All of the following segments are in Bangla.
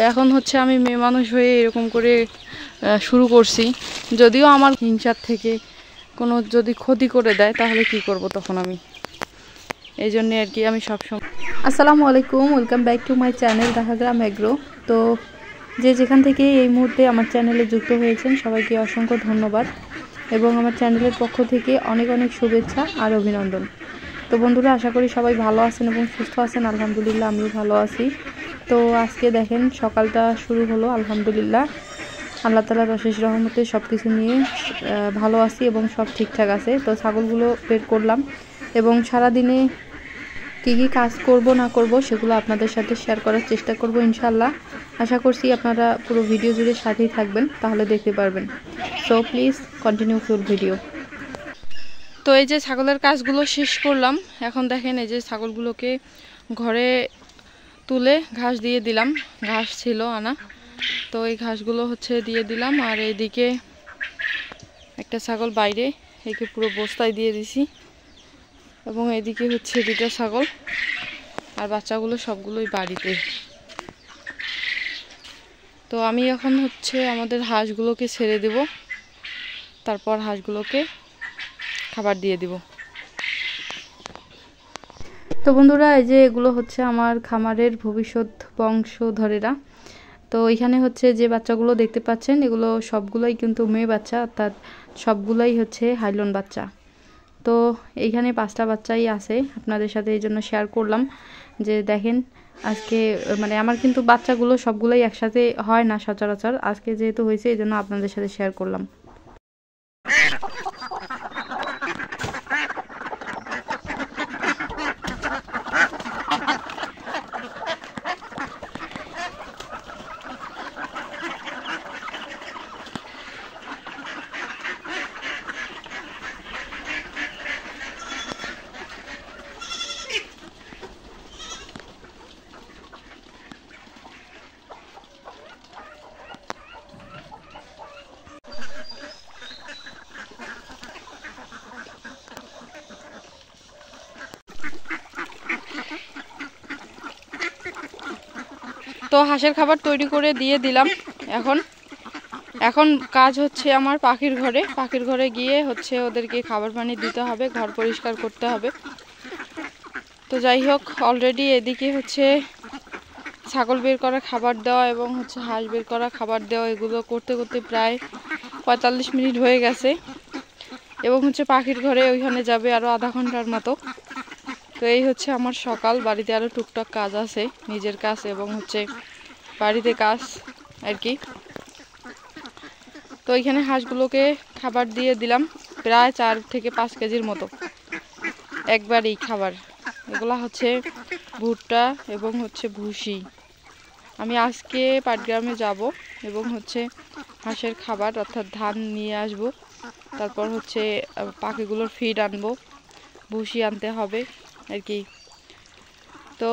এখন হচ্ছে আমি মেয়ে মানুষ হয়ে এরকম করে শুরু করছি। যদিও আমার হিংসার থেকে কোনো যদি ক্ষতি করে দেয় তাহলে কি করব তখন আমি, এই জন্যে আর কি আমি সবসময়। আসসালামু আলাইকুম, welcome back to my channel Dhakagram Agro. তো যে যেখান থেকে এই মুহূর্তে আমার চ্যানেলে যুক্ত হয়েছেন সবাইকে অসংখ্য ধন্যবাদ এবং আমার চ্যানেলের পক্ষ থেকে অনেক অনেক শুভেচ্ছা আর অভিনন্দন। তো বন্ধুরা, আশা করি সবাই ভালো আছেন এবং সুস্থ আছেন। আলহামদুলিল্লাহ আমিও ভালো আছি। তো আজকে দেখেন সকালটা শুরু হলো, আলহামদুলিল্লাহ আল্লাহ তাআলার অশেষ রহমতে সব কিছু নিয়ে ভালো আছি এবং সব ঠিকঠাক আছে। তো ছাগলগুলো বের করলাম এবং সারাদিনে কী কী কাজ করব না করব সেগুলো আপনাদের সাথে শেয়ার করার চেষ্টা করব ইনশাআল্লাহ। আশা করছি আপনারা পুরো ভিডিও জুড়ে সাথেই থাকবেন, তাহলে দেখতে পারবেন। So please continue full video. তো এই যে ছাগলের কাজগুলো শেষ করলাম। এখন দেখেন এই যে ছাগলগুলোকে ঘরে তুলে ঘাস দিয়ে দিলাম, ঘাস ছিল আনা, তো এই ঘাসগুলো হচ্ছে দিয়ে দিলাম। আর এইদিকে একটা ছাগল বাইরে, একে পুরো বস্তায় দিয়ে দিছি এবং এদিকে হচ্ছে দুটো ছাগল আর বাচ্চাগুলো সবগুলোই বাড়িতে। তো আমি এখন হচ্ছে আমাদের হাঁসগুলোকে ছেড়ে দেব, তারপর হাঁসগুলোকে খাবার দিয়ে দিব। তো বন্ধুরা, এই যে এগুলো হচ্ছে আমার খামারের ভবিষ্যৎ বংশধরেরা। তো এখানে হচ্ছে যে বাচ্চাগুলো দেখতে পাচ্ছেন এগুলো সবগুলোই কিন্তু মেয়ে বাচ্চা, অর্থাৎ সবগুলোই হচ্ছে হাইলন বাচ্চা। তো এইখানে 5টা বাচ্চাই আছে, আপনাদের সাথে এই জন্য শেয়ার করলাম যে দেখেন আজকে মানে আমার কিন্তু বাচ্চাগুলো সবগুলোই একসাথে হয় না সচরাচর, আজকে যেহেতু হয়েছে এই জন্য আপনাদের সাথে শেয়ার করলাম। তো হাঁসের খাবার তৈরি করে দিয়ে দিলাম। এখন কাজ হচ্ছে আমার পাখির ঘরে গিয়ে হচ্ছে ওদেরকে খাবার পানি দিতে হবে, ঘর পরিষ্কার করতে হবে। তো যাই হোক, অলরেডি এদিকে হচ্ছে ছাগল বের করা খাবার দেওয়া এবং হচ্ছে হাঁস বের করা খাবার দেওয়া, এগুলো করতে করতে প্রায় 45 মিনিট হয়ে গেছে এবং হচ্ছে পাখির ঘরে ওইখানে যাবে আরও আধা ঘন্টার মতো। তো এই হচ্ছে আমার সকাল। বাড়িতে আরও টুকটাক কাজ আছে, নিজের কাজ এবং হচ্ছে বাড়িতে কাজ আর কি। তো এখানে হাঁসগুলোকে খাবার দিয়ে দিলাম প্রায় 4 থেকে 5 কেজির মতো একবারই খাবার। এগুলা হচ্ছে ভুট্টা এবং হচ্ছে ভুসি। আমি আজকে পাটগ্রামে যাব এবং হচ্ছে হাঁসের খাবার অর্থাৎ ধান নিয়ে আসব, তারপর হচ্ছে পাখিগুলোর ফিড আনবো, ভুসি আনতে হবে আর কি। তো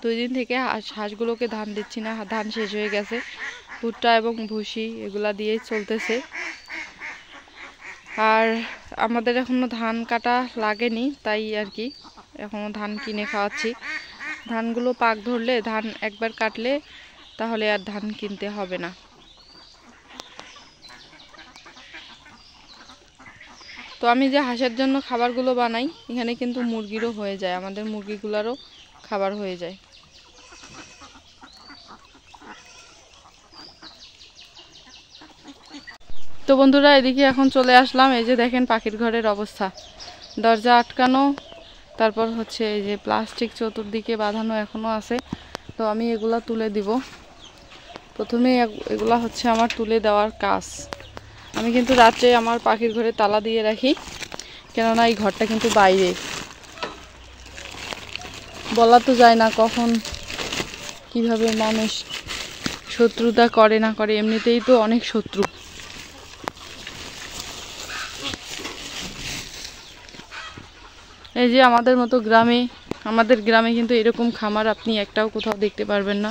2 দিন থেকে হাঁসগুলোকে ধান দিচ্ছি না, ধান শেষ হয়ে গেছে। ভুট্টা এবং ভুসি এগুলা দিয়েই চলতেছে। আর আমাদের এখনো ধান কাটা লাগেনি, তাই আর কি এখনো ধান কিনে খাওয়াচ্ছি। ধানগুলো পাক ধরলে, ধান একবার কাটলে তাহলে আর ধান কিনতে হবে না। তো আমি যে হাঁসের জন্য খাবারগুলো বানাই এখানে কিন্তু মুরগিরও হয়ে যায়, আমাদের মুরগিগুলোরও খাবার হয়ে যায়। তো বন্ধুরা, এদিকে এখন চলে আসলাম। এই যে দেখেন পাখির ঘরের অবস্থা, দরজা আটকানো, তারপর হচ্ছে এই যে প্লাস্টিক চতুর্দিকে বাঁধানো এখনো আছে। তো আমি এগুলা তুলে দিব। প্রথমে এগুলা হচ্ছে আমার তুলে দেওয়ার কাজ। আমি কিন্তু রাত্রে আমার পাখির ঘরে তালা দিয়ে রাখি, কেননা এই ঘরটা কিন্তু বাইরে, বলা তো যায় না কখন কিভাবে মানুষ শত্রুতা করে না করে, এমনিতেই তো অনেক শত্রু। এই যে আমাদের মতো গ্রামে, আমাদের গ্রামে কিন্তু এরকম খামার আপনি একটাও কোথাও দেখতে পারবেন না,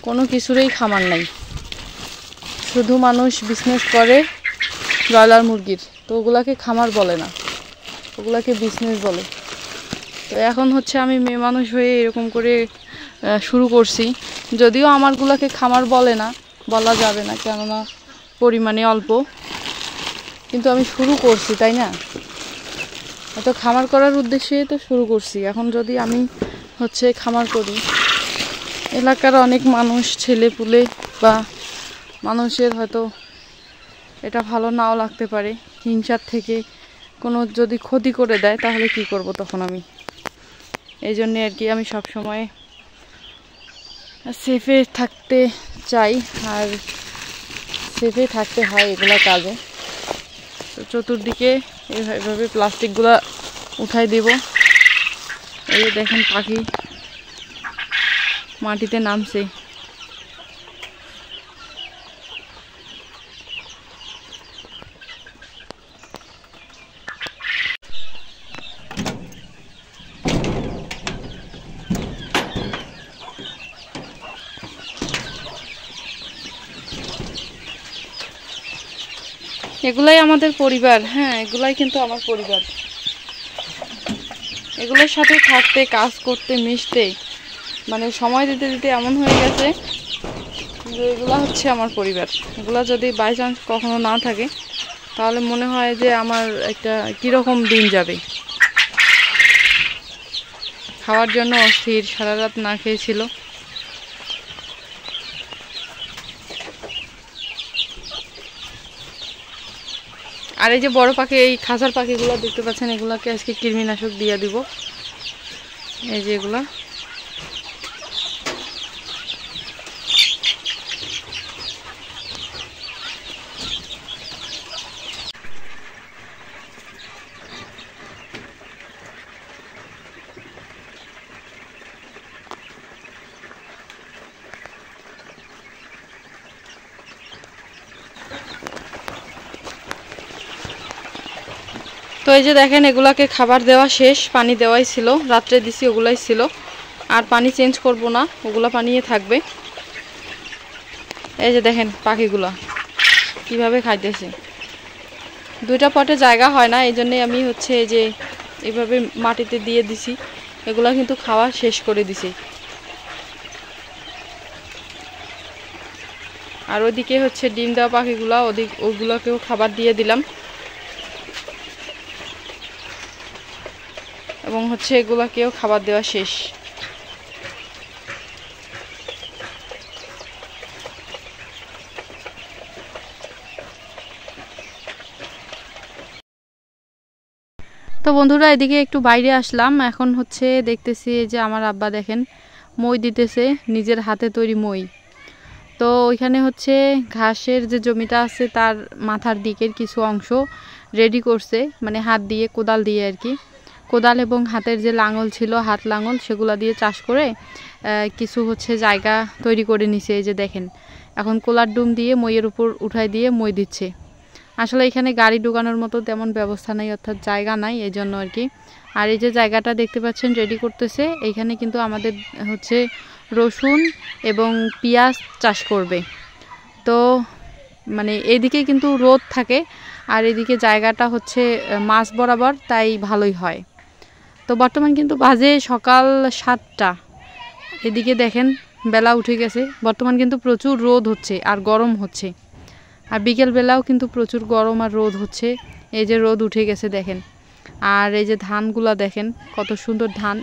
কোনো কিছুরই খামার নাই। শুধু মানুষ বিজনেস করে ব্রয়লার মুরগির, তো ওগুলাকে খামার বলে না, ওগুলাকে বিজনেস বলে। তো এখন হচ্ছে আমি মেয়ে মানুষ হয়ে এরকম করে শুরু করছি। যদিও আমারগুলোকে খামার বলে না, বলা যাবে না, কেননা পরিমাণে অল্প, কিন্তু আমি শুরু করছি, তাই না? এত খামার করার উদ্দেশ্যে তো শুরু করছি। এখন যদি আমি খামার করি, এলাকার অনেক মানুষ, ছেলেপুলে বা মানুষের হয়তো এটা ভালো নাও লাগতে পারে। হিংসার থেকে কোনো যদি ক্ষতি করে দেয় তাহলে কি করব তখন আমি? এই জন্যে আর কি আমি সবসময় সেফে থাকতে চাই, আর সেফে থাকতে হয় এগুলা কাজে। তো চতুর্দিকে এইভাবে প্লাস্টিকগুলা উঠাই দেব। এই দেখেন পাখি মাটিতে নামছে। এগুলাই আমাদের পরিবার। হ্যাঁ, এগুলাই কিন্তু আমার পরিবার। এগুলোর সাথে থাকতে, কাজ করতে, মিশতে, মানে সময় দিতে দিতে এমন হয়ে গেছে যে এগুলা আমার পরিবার। এগুলা যদি বাই চান্স কখনো না থাকে তাহলে মনে হয় যে আমার একটা কীরকম দিন যাবে। খাওয়ার জন্য অস্থির, সারা রাত না খেয়েছিল। আর এই যে বড় পাখি, এই খাঁচার পাখিগুলো দেখতে পাচ্ছেন, এগুলাকে আজকে কৃমিনাশক দিয়ে দিব। এই যে এগুলা তো এই যে দেখেন, এগুলাকে খাবার দেওয়া শেষ, পানি দেওয়াই ছিল, রাত্রে দিছি, ওগুলাই ছিল। আর পানি চেঞ্জ করব না, ওগুলা পানিয়ে থাকবে। এই যে দেখেন পাখিগুলা কিভাবে খাইতেছে। দুইটা পটে জায়গা হয় না, এই জন্যই আমি এই যে এইভাবে মাটিতে দিয়ে দিছি। এগুলা কিন্তু খাওয়া শেষ করে দিছি। আর ওদিকে ডিম দেওয়া পাখিগুলা, ওগুলাকেও খাবার দিয়ে দিলাম। এবং এগুলাকেও খাবার দেওয়া শেষ। তো বন্ধুরা, এদিকে একটু বাইরে আসলাম। এখন দেখতেছি যে আমার আব্বা দেখেন মই দিতেছে, নিজের হাতে তৈরি মই। তো ওইখানে ঘাসের যে জমিটা আছে তার মাথার দিকের কিছু অংশ রেডি করছে, মানে হাত দিয়ে, কোদাল দিয়ে আর কি। কোদাল এবং হাতের যে লাঙল ছিল, হাত লাঙল, সেগুলা দিয়ে চাষ করে কিছু জায়গা তৈরি করে নিছে। এই যে দেখেন, এখন কোলার ডুম দিয়ে মইয়ের উপর উঠাই দিয়ে মই দিচ্ছে। আসলে এখানে গাড়ি ঢোকানোর মতো তেমন ব্যবস্থা নাই, অর্থাৎ জায়গা নাই, এই জন্য আর কি। আর এই যে জায়গাটা দেখতে পাচ্ছেন রেডি করতেছে, এইখানে কিন্তু আমাদের রসুন এবং পেঁয়াজ চাষ করবে। তো মানে এইদিকে কিন্তু রোদ থাকে, আর এদিকে জায়গাটা মাছ বরাবর, তাই ভালোই হয়। তো বর্তমান কিন্তু বাজে সকাল 7টা। এদিকে দেখেন বেলা উঠে গেছে। বর্তমান কিন্তু প্রচুর রোদ হচ্ছে আর গরম হচ্ছে, আর বিকেল বেলাও কিন্তু প্রচুর গরম আর রোদ হচ্ছে। এই যে রোদ উঠে গেছে দেখেন। আর এই যে ধানগুলা দেখেন কত সুন্দর ধান।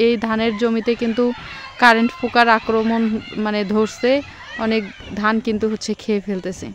এই ধানের জমিতে কিন্তু কারেন্ট পোকার আক্রমণ মানে ধরছে, অনেক ধান কিন্তু খেয়ে ফেলতেছে।